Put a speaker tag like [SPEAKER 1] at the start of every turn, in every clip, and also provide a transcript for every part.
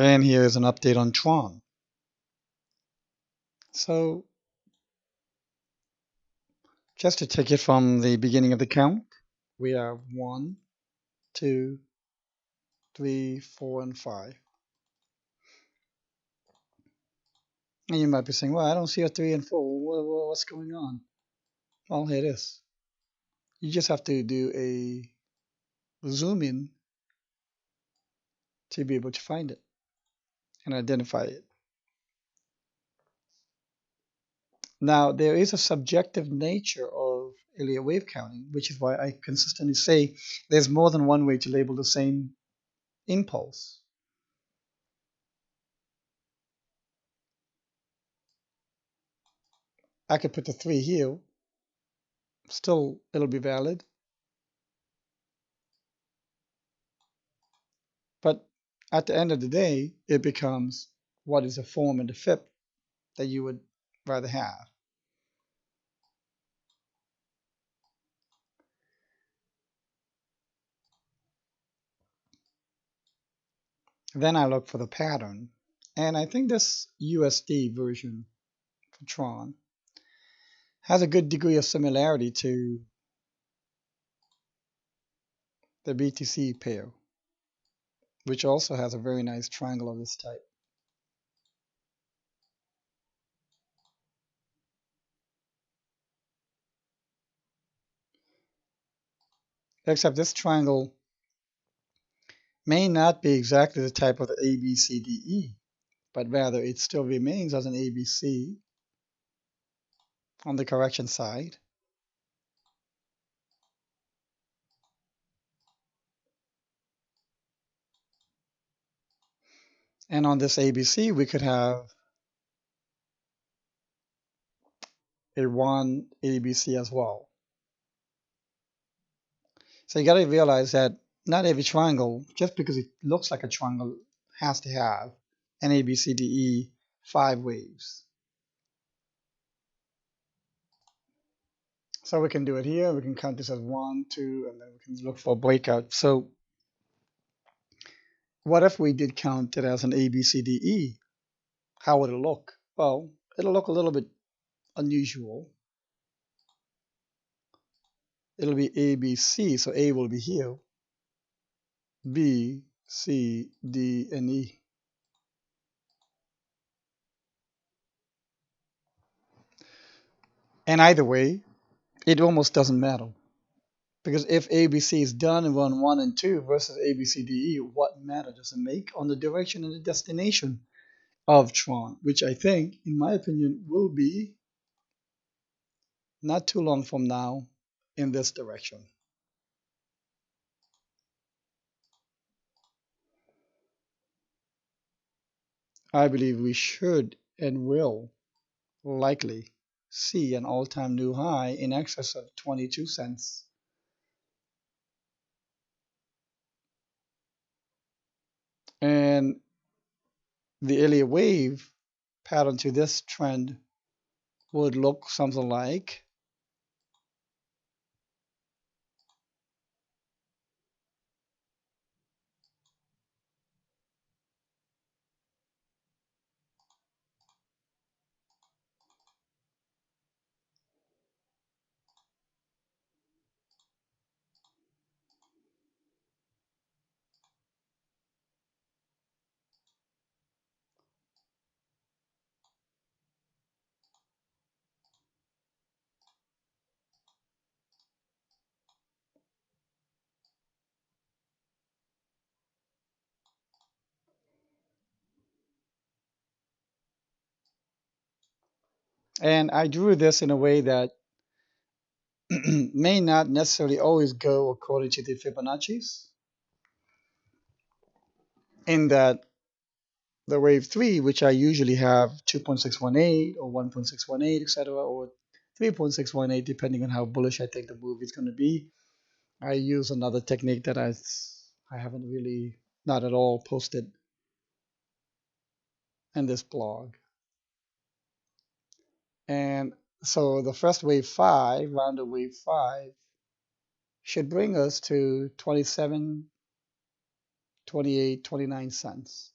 [SPEAKER 1] And here is an update on TRON. So just to take it from the beginning of the count, we have 1, 2, 3, 4, and 5. And you might be saying, well, I don't see a 3 and 4. What's going on? Well, here it is. You just have to do a zoom in to be able to find it and identify it. Now, there is a subjective nature of Elliott wave counting, which is why I consistently say there's more than one way to label the same impulse. I could put the 3 here, still it'll be valid. But at the end of the day, it becomes what is the form and the FIP that you would rather have. Then I look for the pattern. And I think this USD version for TRON has a good degree of similarity to the BTC pair, which also has a very nice triangle of this type. Except this triangle may not be exactly the type of the ABCDE, but rather it still remains as an ABC on the correction side. And on this ABC, we could have a 1 ABC as well. So you got to realize that not every triangle, just because it looks like a triangle, has to have an ABCDE 5 waves. So we can do it here. We can count this as 1, 2, and then we can look for a breakout. So what if we did count it as an ABCDE? How would it look? Well, it'll look a little bit unusual. It'll be ABC, so A will be here. B, C, D, and E. And either way, it almost doesn't matter. Because if ABC is done in run 1 and 2 versus ABCDE, what matter does it make on the direction and the destination of TRON, which I think, in my opinion, will be not too long from now in this direction. I believe we should and will likely see an all-time new high in excess of 22 cents. And the Elliott wave pattern to this trend would look something like and I drew this in a way that may not necessarily always go according to the Fibonacci's, in that the wave 3, which I usually have 2.618 or 1.618, etc., or 3.618, depending on how bullish I think the move is going to be. I use another technique that I haven't really, not at all, posted in this blog. And so the first wave 5, rounded wave 5, should bring us to 27, 28, 29 cents.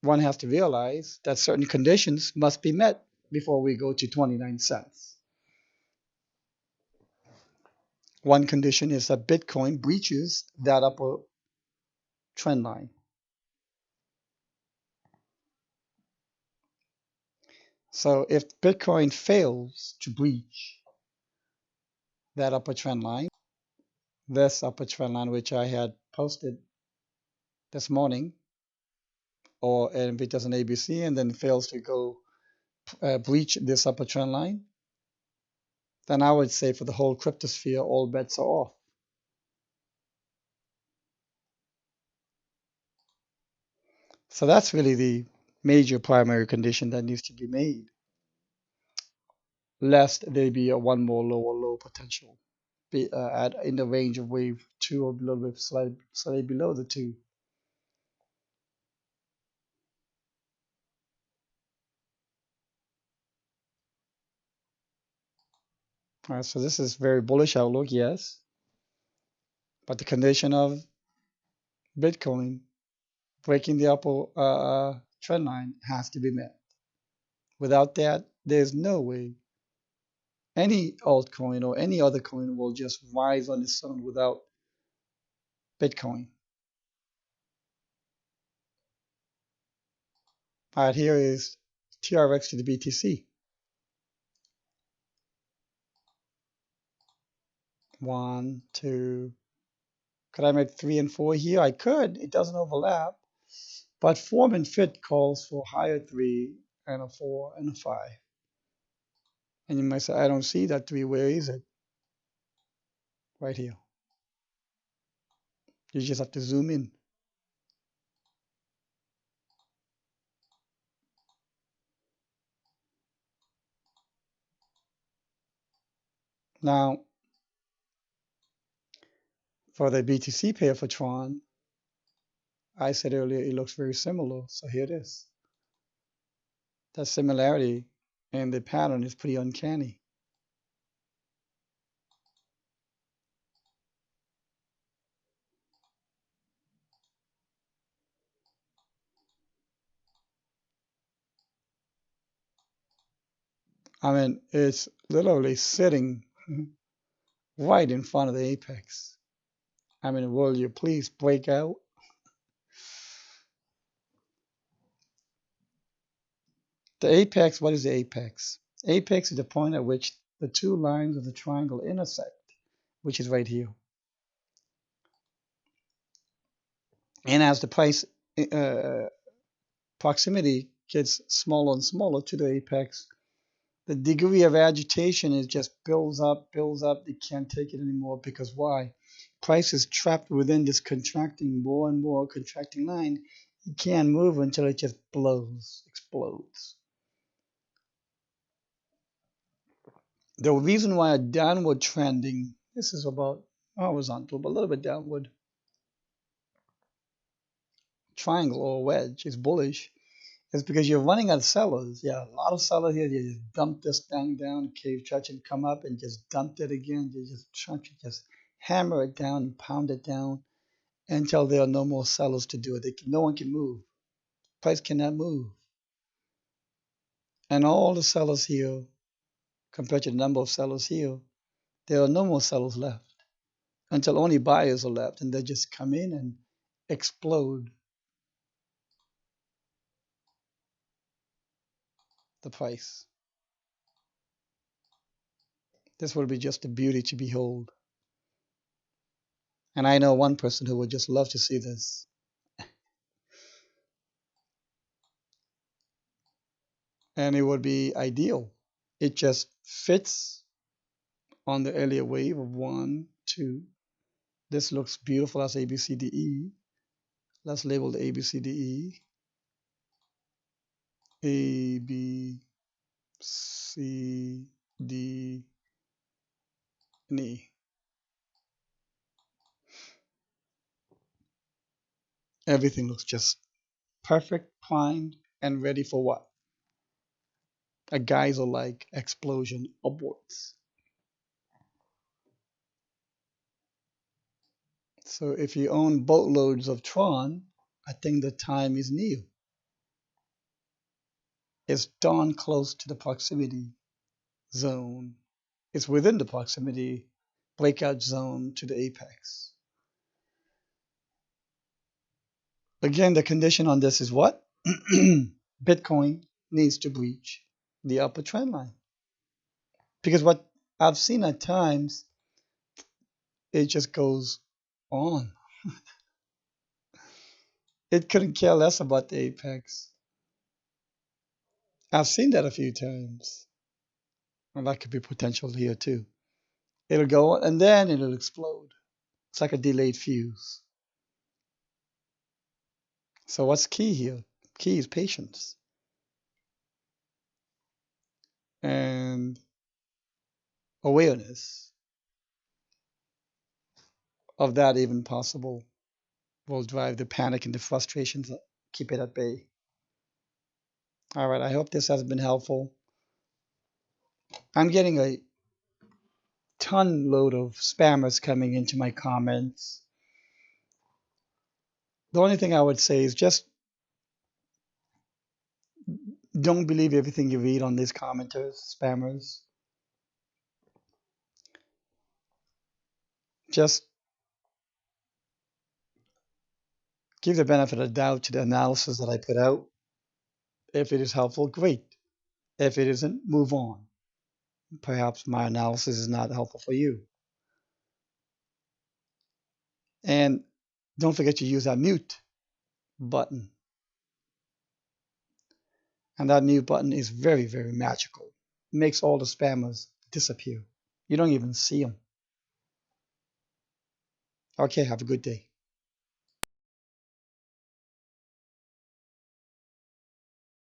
[SPEAKER 1] one has to realize that certain conditions must be met before we go to 29 cents. One condition is that Bitcoin breaches that upper trend line. So if Bitcoin fails to breach that upper trend line, this upper trend line, which I had posted this morning, or if it does an ABC and then fails to go breach this upper trend line, then I would say for the whole cryptosphere, all bets are off. So that's really the major primary condition that needs to be made, lest there be a one more lower low potential at in the range of wave two or a little bit slightly below the two. All right, so this is very bullish outlook, yes, but the condition of Bitcoin breaking the upper trend line has to be met. Without that, there's no way any altcoin or any other coin will just rise on its own without Bitcoin. All right, here is TRX to the BTC. One, two. Could I make three and four here? I could. It doesn't overlap. But form and fit calls for higher three and a four and a five. And you might say, I don't see that three. Where is it? Right here. You just have to zoom in. Now, for the BTC pair for TRON, I said earlier it looks very similar. So here it is. That similarity in the pattern is pretty uncanny. I mean, it's literally sitting right in front of the apex. I mean, will you please break out? The apex, what is the apex? Apex is the point at which the two lines of the triangle intersect, which is right here. And as the price uh, proximity gets smaller and smaller to the apex, the degree of agitation is just builds up, builds up. They can't take it anymore because why? Price is trapped within this contracting, more and more contracting line. You can't move until it just blows, explodes. The reason why a downward trending, this is about horizontal, but a little bit downward triangle or wedge is bullish, is because you're running out of sellers. Yeah, a lot of sellers here. You just dump this thing down, cave touch and come up and just dump it again. You just try to just hammer it down and pound it down until there are no more sellers to do it. No one can move. Price cannot move. And all the sellers here, compared to the number of sellers here, there are no more sellers left until only buyers are left, and they just come in and explode the price. This will be just a beauty to behold. And I know one person who would just love to see this. And it would be ideal. It just fits on the earlier wave of one, two. This looks beautiful as ABCDE. Let's label the ABCDE. A, B, C, D, and E. Everything looks just perfect, primed, and ready for what? A geyser-like explosion upwards. So if you own boatloads of TRON, I think the time is near. is darn close to the proximity zone. It's within the proximity breakout zone to the apex. Again, the condition on this is what? Bitcoin needs to breach the upper trend line. Because what I've seen at times, it just goes on. It couldn't care less about the apex. I've seen that a few times. Well, that could be potential here too. It'll go and then it'll explode. It's like a delayed fuse. So what's key here? Key is patience and awareness of that even possible will drive the panic and the frustrations that keep it at bay. All right, I hope this has been helpful. I'm getting a ton load of spammers coming into my comments. The only thing I would say is just don't believe everything you read on these commenters, spammers. Just give the benefit of the doubt to the analysis that I put out. If it is helpful, great. If it isn't, move on. Perhaps my analysis is not helpful for you. And don't forget to use that mute button. And that mute button is very, very magical. It makes all the spammers disappear. You don't even see them. Okay, have a good day.